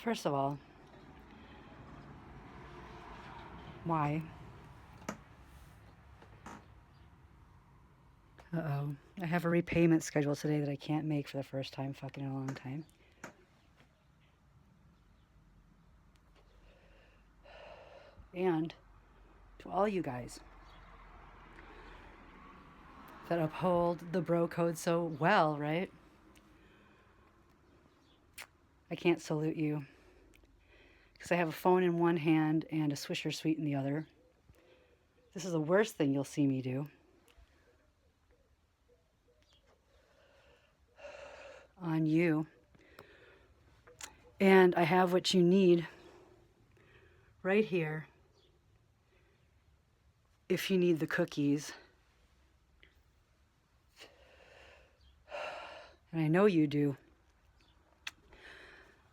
First of all, why? Uh-oh. I have a repayment schedule today that I can't make for the first time fucking in a long time. And to all you guys that uphold the bro code so well, right? I can't salute you because I have a phone in one hand and a Swisher Sweet in the other. This is the worst thing you'll see me do. On you. And I have what you need right here if you need the cookies. And I know you do.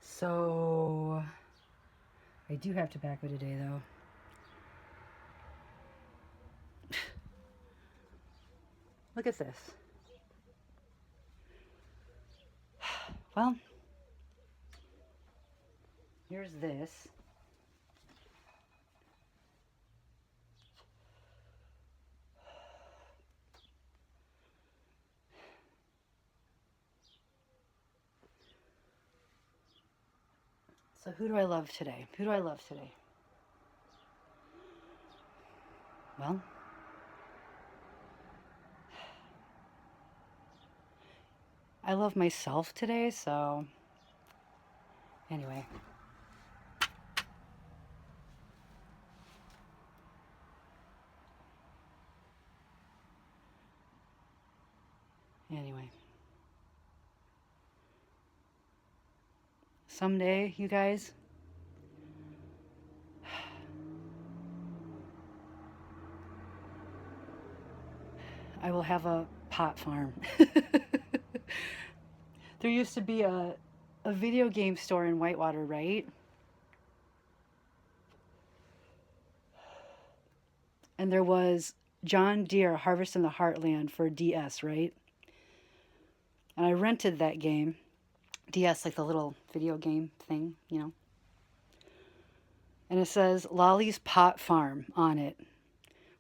So I do have tobacco today, though. Look at this. Well, here's this. So who do I love today? Who do I love today? Well, I love myself today, so anyway. Anyway. Someday, you guys, I will have a pot farm. There used to be a video game store in Whitewater, right? And there was John Deere Harvest in the Heartland for DS, right? And I rented that game. DS, like the little video game thing, you know. And it says Lolly's Pot Farm on it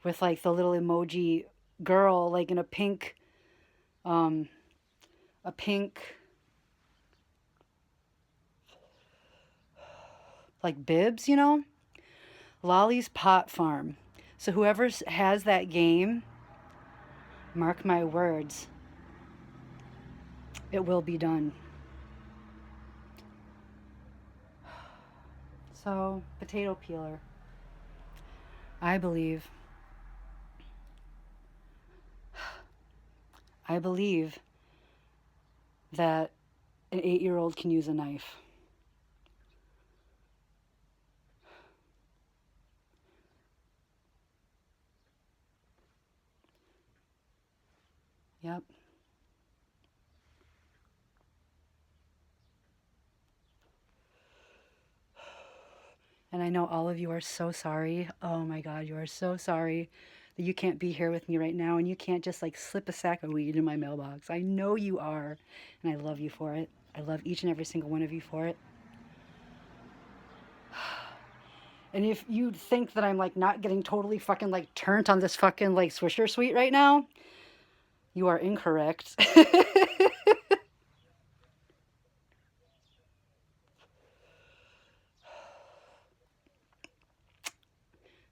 with like the little emoji girl like in a pink like bibs, you know? Lolly's Pot Farm. So whoever has that game, mark my words, it will be done. So, potato peeler. I believe that an 8-year-old can use a knife. Yep. And I know all of you are so sorry. Oh my God, you are so sorry that you can't be here with me right now and you can't just like slip a sack of weed in my mailbox. I know you are, and I love you for it. I love each and every single one of you for it. And if you think that I'm like not getting totally fucking like turned on this fucking like Swisher Sweet right now, you are incorrect.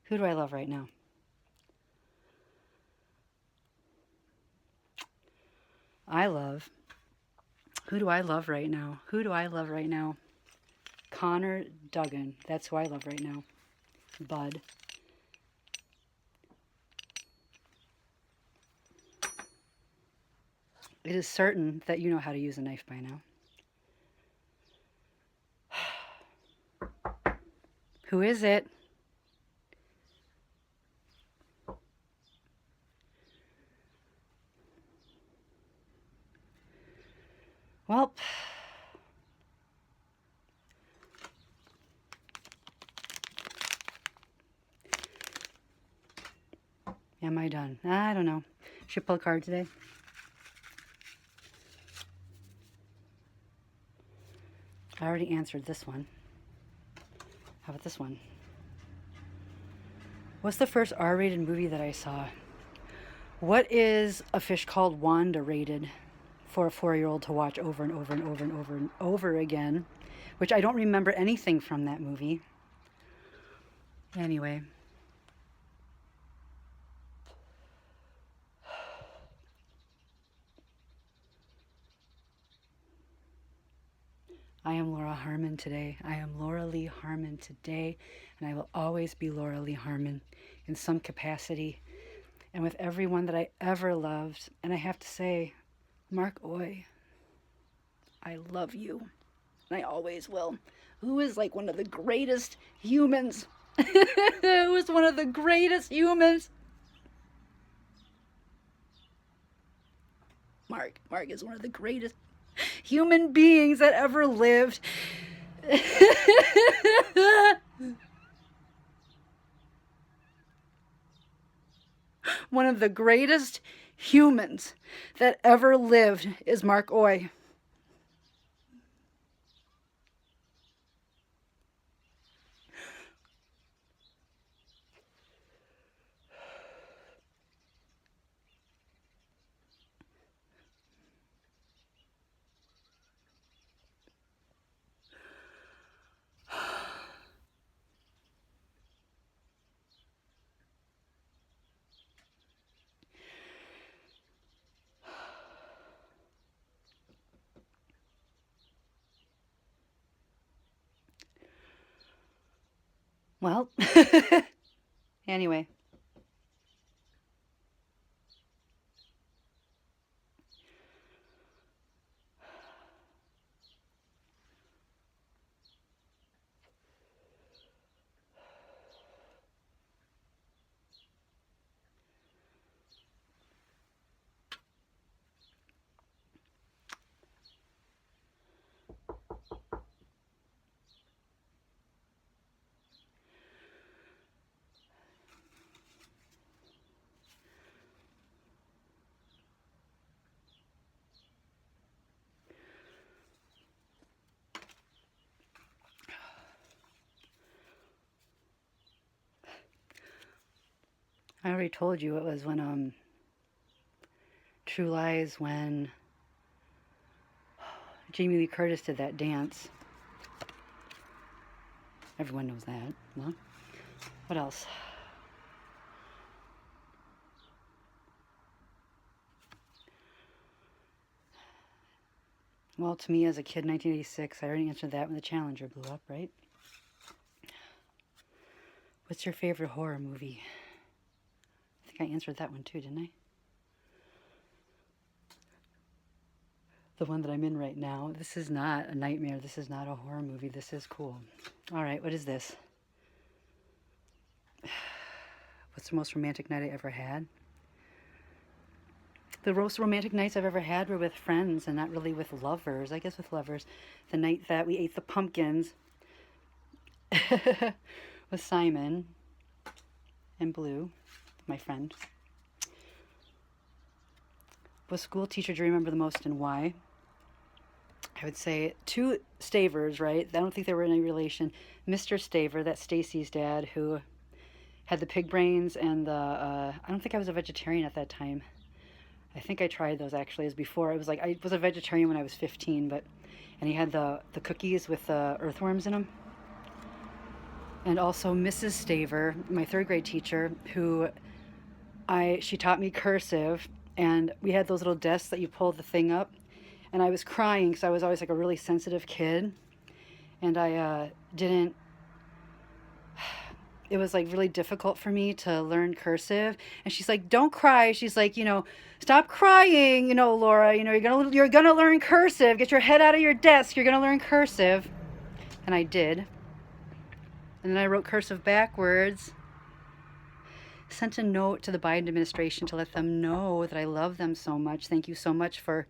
Who do I love right now? Who do I love right now? Who do I love right now? Connor Duggan. That's who I love right now. Bud. It is certain that you know how to use a knife by now. Who is it? Well, am I done? I don't know. Should I pull a card today? I already answered this one. How about this one? What's the first R-rated movie that I saw? What is A Fish Called Wanda rated for a 4-year-old to watch over and over and over and over and over again? Which I don't remember anything from that movie. Anyway. I am Laura Harmon today. I am Laura Lee Harmon today, and I will always be Laura Lee Harmon in some capacity and with everyone that I ever loved. And I have to say, Mark Oy, I love you, and I always will. Who is like one of the greatest humans? Who is one of the greatest humans? Mark is one of the greatest human beings that ever lived. One of the greatest humans that ever lived is Mark Oy. Well, anyway. I already told you it was when True Lies, when Jamie Lee Curtis did that dance. Everyone knows that. Well, what else? Well, to me as a kid, 1986, I already answered that when the Challenger blew up, right? What's your favorite horror movie? I think I answered that one too, didn't I? The one that I'm in right now. This is not a nightmare. This is not a horror movie. This is cool. All right, what is this? What's the most romantic night I ever had? The most romantic nights I've ever had were with friends and not really with lovers. I guess with lovers. The night that we ate the pumpkins with Simon and Blue, my friend. What school teacher do you remember the most and why? I would say two Stavers, right? I don't think they were in any relation. Mr. Staver, that's Stacy's dad, who had the pig brains and the, I don't think I was a vegetarian at that time. I think I tried those actually as before. It was like, I was a vegetarian when I was 15, and he had the cookies with the earthworms in them. And also Mrs. Staver, my 3rd grade teacher, who she taught me cursive, and we had those little desks that you pull the thing up, and I was crying because I was always like a really sensitive kid, and I didn't, it was like really difficult for me to learn cursive. And she's like, don't cry. She's like, stop crying, Laura, you're gonna learn cursive. Get your head out of your desk. You're gonna learn cursive. And I did. And then I wrote cursive backwards. Sent a note to the Biden administration to let them know that I love them so much. Thank you so much for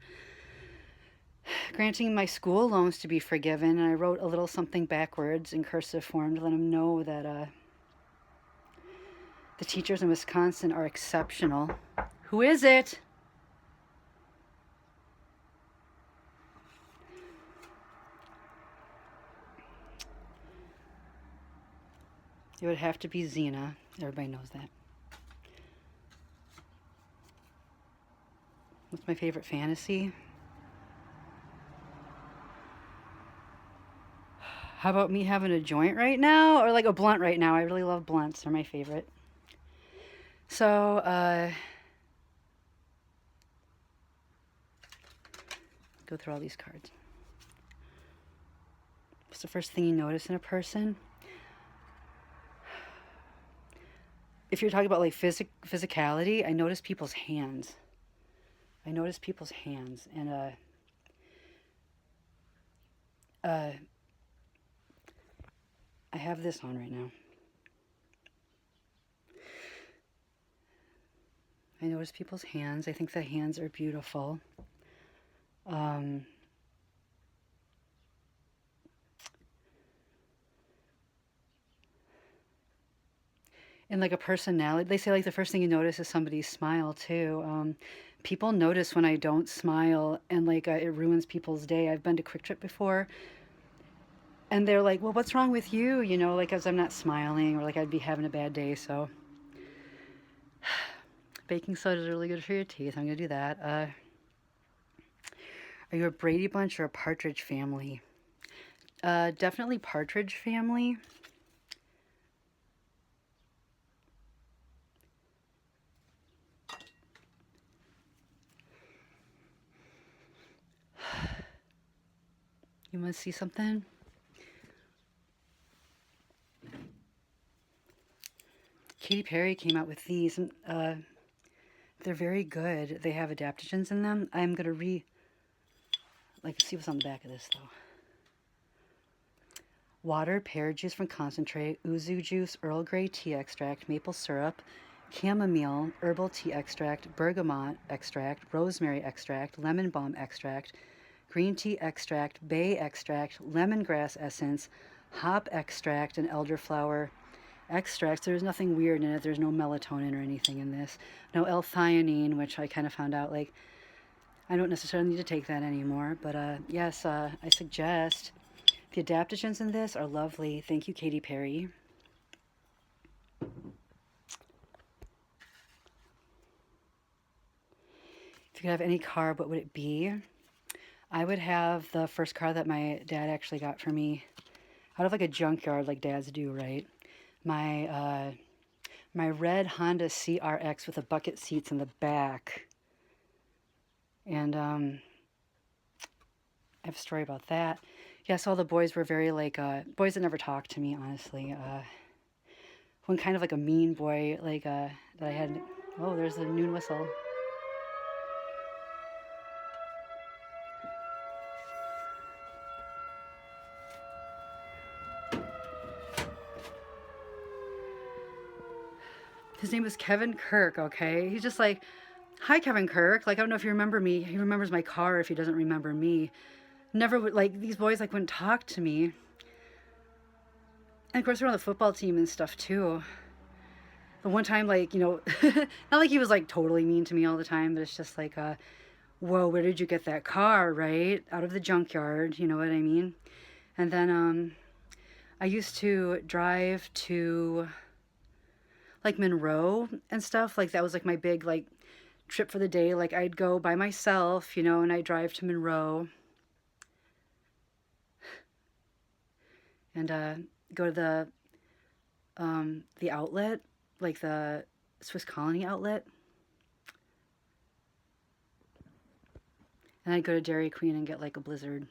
granting my school loans to be forgiven. And I wrote a little something backwards in cursive form to let them know that the teachers in Wisconsin are exceptional. Who is it? It would have to be Xena. Everybody knows that. What's my favorite fantasy? How about me having a joint right now? Or like a blunt right now? I really love blunts. They're my favorite. So, go through all these cards. What's the first thing you notice in a person? If you're talking about like physicality, I notice people's hands. I notice people's hands. And, I have this on right now. I notice people's hands. I think the hands are beautiful. And like a personality, they say like the first thing you notice is somebody's smile too. People notice when I don't smile, and like it ruins people's day. I've been to Quick Trip before, and they're like, well, what's wrong with you? You know, like as I'm not smiling, or like I'd be having a bad day. So baking soda is really good for your teeth. I'm gonna do that. Are you a Brady Bunch or a Partridge Family? Definitely Partridge Family. You want to see something? Katy Perry came out with these, and they're very good. They have adaptogens in them. I'm gonna see what's on the back of this though. Water, pear juice from concentrate, yuzu juice, Earl Grey tea extract, maple syrup, chamomile, herbal tea extract, bergamot extract, rosemary extract, lemon balm extract, green tea extract, bay extract, lemongrass essence, hop extract, and elderflower extracts. There's nothing weird in it. There's no melatonin or anything in this. No L-theanine, which I kind of found out like I don't necessarily need to take that anymore. But yes, I suggest the adaptogens in this are lovely. Thank you, Katy Perry. If you could have any car, what would it be? I would have the first car that my dad actually got for me out of like a junkyard like dads do, right? My red Honda CRX with the bucket seats in the back. And I have a story about that. Yes, all the boys were very like, boys that never talked to me, honestly. One kind of like a mean boy, like, that I had, oh, there's the noon whistle. His name was Kevin Kirk, okay? He's just like, hi, Kevin Kirk. Like, I don't know if you remember me. He remembers my car if he doesn't remember me. Never would, like, these boys, like, wouldn't talk to me. And, of course, we're on the football team and stuff, too. The one time, like, you know, not like he was, like, totally mean to me all the time, but it's just like, whoa, where did you get that car, right? Out of the junkyard, you know what I mean? And then, I used to drive to, like, Monroe and stuff. Like, that was, like, my big, like, trip for the day. Like, I'd go by myself, you know, and I'd drive to Monroe. And, go to the outlet, like the Swiss Colony outlet. And I'd go to Dairy Queen and get, like, a Blizzard